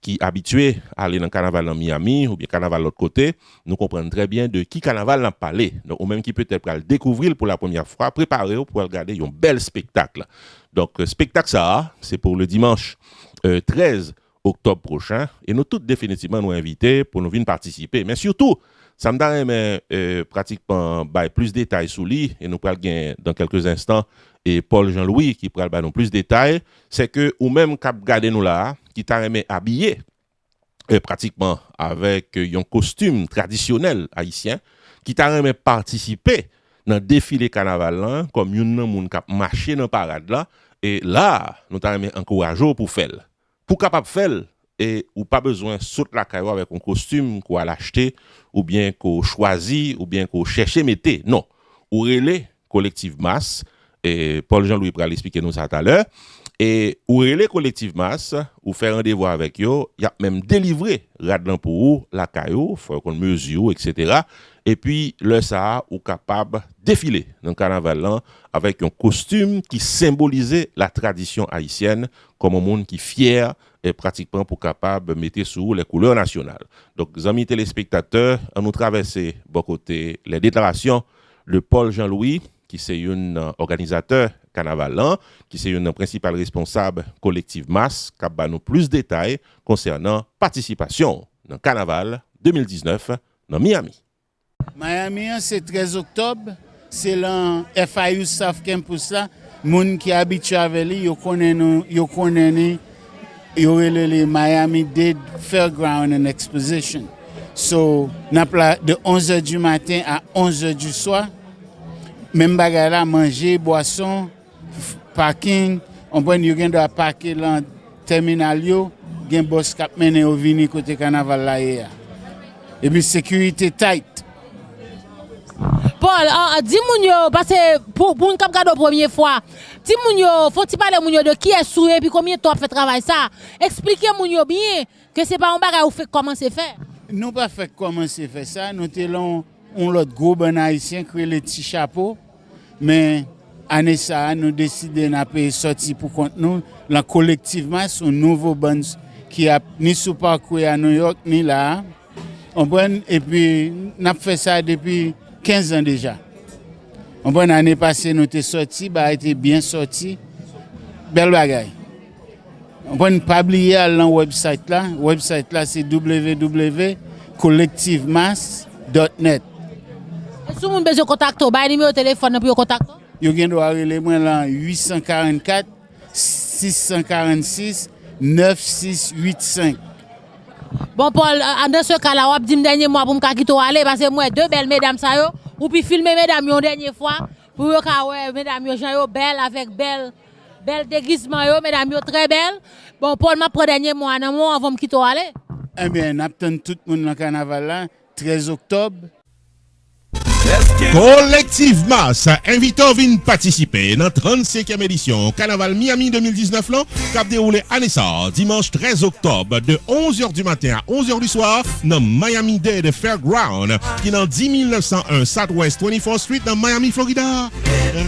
qui habitués à aller dans le carnaval dans Miami ou bien carnaval de l'autre côté, nous comprenons très bien de qui carnaval n'a parlé. Donc, ou même qui peut-être le découvrir pour la première fois, préparer pour regarder un bel spectacle. Donc, spectacle ça, c'est pour le dimanche 13 octobre prochain. Et nous tous définitivement nous inviter pour nous venir participer. Mais surtout, ça me donne pratiquement plus de détails sur lui. Et nous pourrons gagner dans quelques instants. Et Paul Jean-Louis qui pourra nous plus de détails. C'est que, ou même cap garder nous là, qui t'a habillé pratiquement avec un costume traditionnel haïtien, qui t'a participer dans le défilé carnaval là, comme une moun qui marché dans la parade là. Et là, nous t'a encourager pour faire. Pour capable faire et ou pas besoin sauter la caillou avec un costume qu'on a l'acheter ou bien qu'on choisit ou bien qu'on cherche mettre. Non, ou relais collective masse et Paul Jean-Louis pourra l'expliquer nous ça tout à l'heure. Et ou relais collective masse ou faire rendez-vous avec yo, il y a même délivré radlan pour vous la caillou, faut qu'on mesure etc. Et puis le ça ou capable défiler dans le carnaval là avec un costume qui symbolisait la tradition haïtienne comme un monde qui fier et pratiquement pour capable mettre sous les couleurs nationales. Donc amis téléspectateurs, on nous traverser bon côté les déclarations de Paul Jean-Louis qui c'est un organisateur carnaval là, qui c'est une principale responsable collective masse, qui a nous plus de détails concernant participation dans carnaval 2019 dans Miami. Miami, c'est 13 octobre, c'est le FIU Staff Campus là, moun qui habitué avec lui, yo connaît le Miami Dade Fairground and Exposition. So, de 11h du matin à 11h du soir, même bagarre là, manger, boisson, parking, on peut y aller parquer dans le terminal, il y a un boss qui mène au vini côté carnaval là. Et puis, sécurité tight. Paul, dis-moi, parce que pour une cadeau première fois, dis-moi, faut-il parler de qui est soué et puis combien de temps fait travail ça? Expliquez-moi bien que c'est pas un bagage où fait comment c'est fait. Nous pas fait comment c'est fait ça, nous avons l'autre groupe haïtien créé les petits chapeaux, mais année ça, nous décidé de sortir pour compte nous, là collectivement, son nouveau band qui a ni sous parcours à New York ni là. Et puis, nous avons fait ça depuis 15 ans déjà. En bonne année passée, nous sommes sortis, a été bien sorti. Belle bagaille. On peut pas oublier à le website là. Le website là, c'est www.collectivemass.net. Si vous avez besoin de contact, vous avez numéro de téléphone pour contact. Vous pouvez aller là 844 646 9685. Bon, Paul, dans ce cas-là, on dit dernier mois pour me quitter aller parce que moi, deux belles mesdames, ça yo, ou puis filmer mesdames une dernière fois, pour que mesdames yo belles avec belle déguisement, mesdames yo très belles. Bon, Paul, m'a pris dernier mois, avant me quitter aller. Eh bien, nous attendons tout le monde dans le carnaval là, 13 octobre. Collectivement, ça invite à venir participer dans la 35e édition Carnaval Miami 2019 là, qui a déroulé à Nessa, dimanche 13 octobre de 11h du matin à 11h du soir dans Miami Dade Fairground, qui est dans 10901 Southwest 24th Street dans Miami, Florida.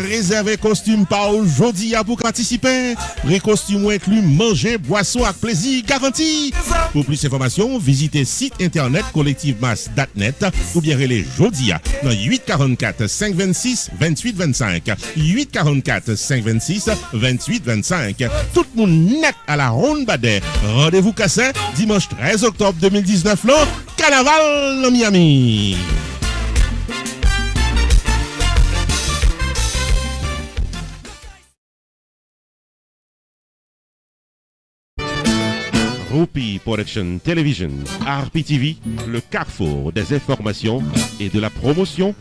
Réservez costume par aujourd'hui pour participer. Pré-costume inclus manger, boisson avec plaisir garanti. Pour plus d'informations, visitez site internet collectivemass.net ou bien relais Jodia dans 844 526 28 25. 844 526 28 25. Tout le monde net à la ronde badet. Rendez-vous Cassin dimanche 13 octobre 2019 là, Carnaval en Miami. Rupi Production Television, RPTV, le carrefour des informations et de la promotion.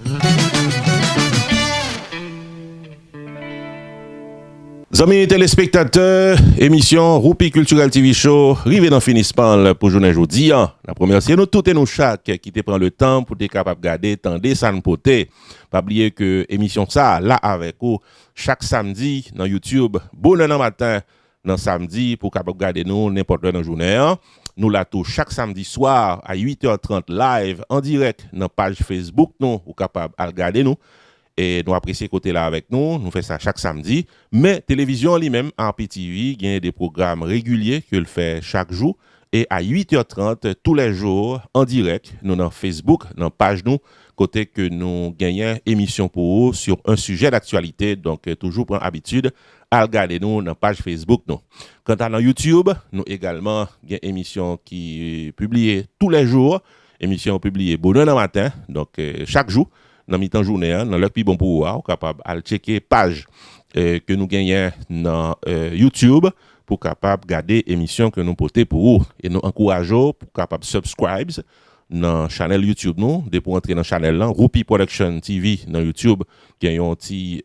Amis téléspectateurs, émission Rupi Cultural TV Show, rivé dans finissement pour journée aujourd'hui. La première, c'est nous toutes et nous chaque qui te prend le temps pour être capable de regarder, tendre, sans poter. Pas oublier que émission ça, là avec vous, chaque samedi dans YouTube, bonne heure matin. Dans samedi pour capable regarder nous n'importe quelle journée. Nous la tout chaque samedi soir à 8h30 live en direct dans page Facebook nous ou capable à regarder nous et nous apprécier côté là avec nous, nous fait ça chaque samedi, mais télévision lui-même en PTV, il y a des programmes réguliers que le fait chaque jour et à 8h30 tous les jours en direct, nous dans Facebook, dans page nous côté que nous gagnons émission pour vous sur un sujet d'actualité, donc toujours prendre habitude à regarder nous dans la page Facebook. Nous. Quant à dans YouTube, nous également une émission qui est publiée tous les jours, émission publiée bonheur dans matin, donc chaque jour, dans mi-temps journée, dans l'heure plus bon pour vous, capable de checker page que nous gagnons dans YouTube pour capable garder émission que nous portons pour vous et nous encourageons pour capable subscribe dans channel YouTube nous pour entrer dans channel là Rupi Production TV dans YouTube qui a un petit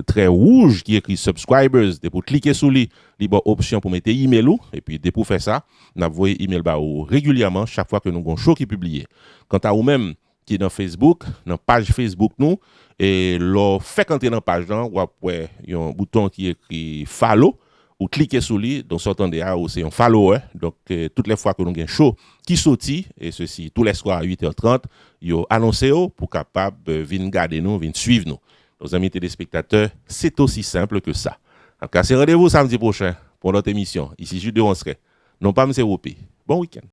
trait rouge qui écrit subscribers pour cliquer sur lui libre option pour mettre email ou et puis pour faire ça n'a envoyé email ba ou régulièrement chaque fois que nous avons show qui publié. Quant à vous même qui est dans Facebook dans page Facebook nous et leur fait entrer dans page là ou après il y a un bouton qui écrit follow ou cliquer sur lui, donc s'entendez à c'est un follower, donc toutes les fois que nous avons un show qui sorti, et ceci tous les soirs à 8h30, yo annoncé pour capable venir garder nous, venir suivre nous. Nos amis téléspectateurs, c'est aussi simple que ça. En tout cas, c'est rendez-vous samedi prochain pour notre émission. Ici Jules de Ronseray. Non pas M. Rupi. Bon week-end.